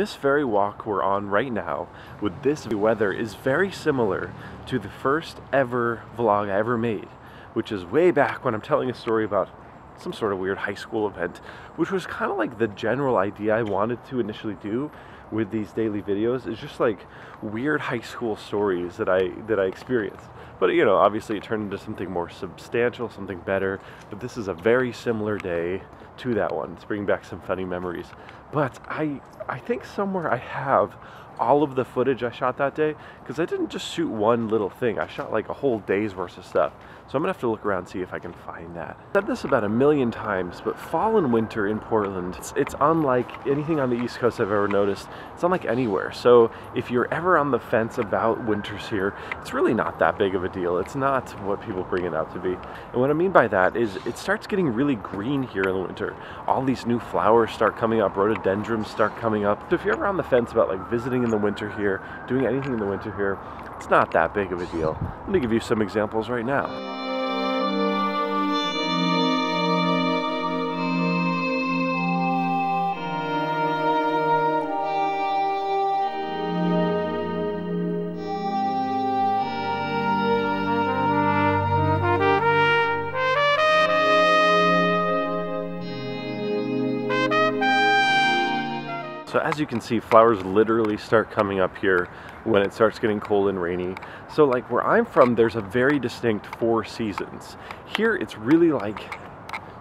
This very walk we're on right now with this weather is very similar to the first ever vlog I ever made, which is way back when I'm telling a story about some sort of weird high school event, which was kind of like the general idea I wanted to initially do with these daily videos, is just like weird high school stories that I experienced. But you know, obviously it turned into something more substantial, something better. But this is a very similar day to that one. It's bringing back some funny memories. But I think somewhere I have all of the footage I shot that day, because I didn't just shoot one little thing. I shot like a whole day's worth of stuff. So I'm gonna have to look around and see if I can find that. I've said this about a million times, but fall and winter in Portland, it's unlike anything on the East Coast I've ever noticed. It's unlike anywhere. So if you're ever on the fence about winters here, it's really not that big of a deal. It's not what people bring it out to be. And what I mean by that is it starts getting really green here in the winter. All these new flowers start coming up, rhododendrons start coming up. So if you're ever on the fence about like visiting in the winter here, doing anything in the winter here, it's not that big of a deal. Let me give you some examples right now. So as you can see, flowers literally start coming up here when it starts getting cold and rainy. So like where I'm from, there's a very distinct 4 seasons. Here it's really like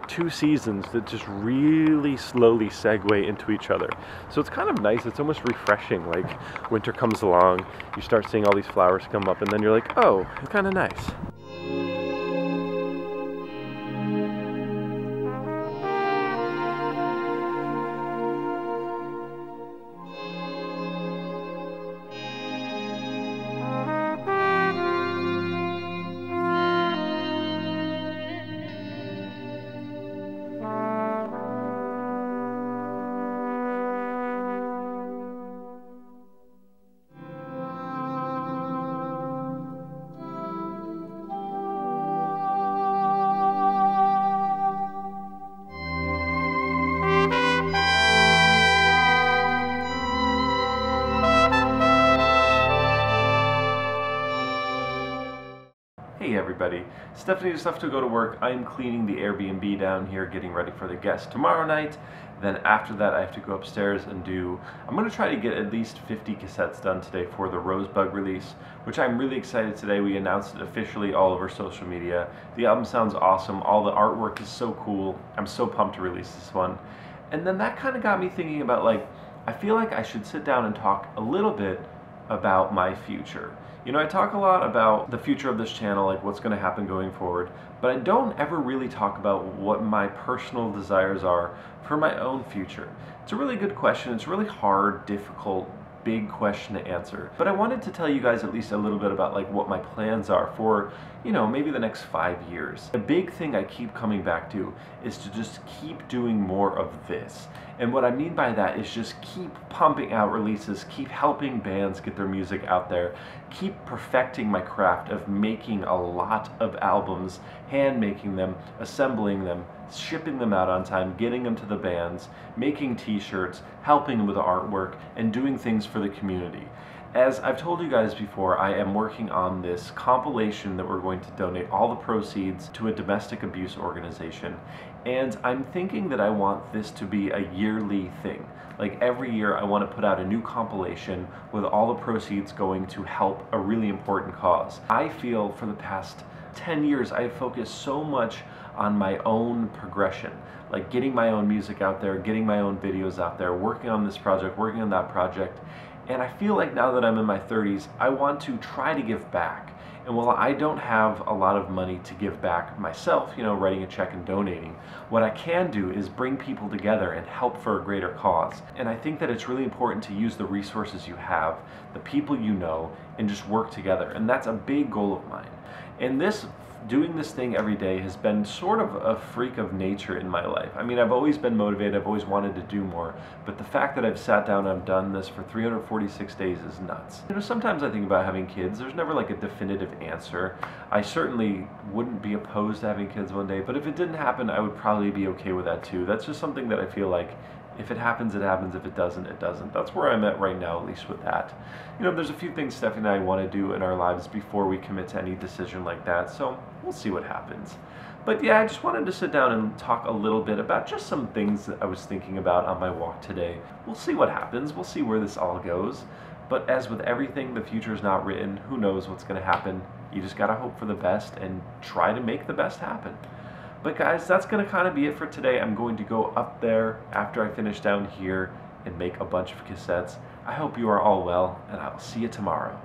2 seasons that just really slowly segue into each other. So it's kind of nice, it's almost refreshing. Like winter comes along, you start seeing all these flowers come up, and then you're like, oh, it's kind of nice. Hey everybody, Stephanie just left to go to work. I'm cleaning the Airbnb down here, getting ready for the guests tomorrow night. Then after that I have to go upstairs and I'm going to try to get at least 50 cassettes done today for the Rosebud release, which I'm really excited today. We announced it officially all over social media. The album sounds awesome, all the artwork is so cool. I'm so pumped to release this one. And then that kind of got me thinking about, like, I feel like I should sit down and talk a little bit about my future. You know, I talk a lot about the future of this channel, like what's going to happen going forward, but I don't ever really talk about what my personal desires are for my own future. It's a really good question. It's a really hard, difficult, big question to answer. But I wanted to tell you guys at least a little bit about like what my plans are for, you know, maybe the next 5 years. The big thing I keep coming back to is to just keep doing more of this. And what I mean by that is just keep pumping out releases, keep helping bands get their music out there, keep perfecting my craft of making a lot of albums, hand making them, assembling them, shipping them out on time, getting them to the bands, making t-shirts, helping them with the artwork, and doing things for the community. As I've told you guys before, I am working on this compilation that we're going to donate all the proceeds to a domestic abuse organization. And I'm thinking that I want this to be a yearly thing. Like every year I want to put out a new compilation with all the proceeds going to help a really important cause. I feel for the past 10 years I have focused so much on my own progression, like getting my own music out there, getting my own videos out there, working on this project, working on that project. And I feel like now that I'm in my 30s, I want to try to give back. And while I don't have a lot of money to give back myself, you know, writing a check and donating, what I can do is bring people together and help for a greater cause. And I think that it's really important to use the resources you have, the people you know, and just work together. And that's a big goal of mine. And doing this thing every day has been sort of a freak of nature in my life. I mean, I've always been motivated, I've always wanted to do more, but the fact that I've sat down and I've done this for 346 days is nuts. You know, sometimes I think about having kids. There's never like a definitive answer. I certainly wouldn't be opposed to having kids one day, but if it didn't happen, I would probably be okay with that too. That's just something that I feel like If it happens, it happens. If it doesn't, it doesn't. That's where I'm at right now, at least with that. You know, there's a few things Stephanie and I want to do in our lives before we commit to any decision like that, so we'll see what happens. But yeah, I just wanted to sit down and talk a little bit about just some things that I was thinking about on my walk today. We'll see what happens. We'll see where this all goes. But as with everything, the future is not written. Who knows what's going to happen? You just got to hope for the best and try to make the best happen. But guys, that's going to kind of be it for today. I'm going to go up there after I finish down here and make a bunch of cassettes. I hope you are all well, and I will see you tomorrow.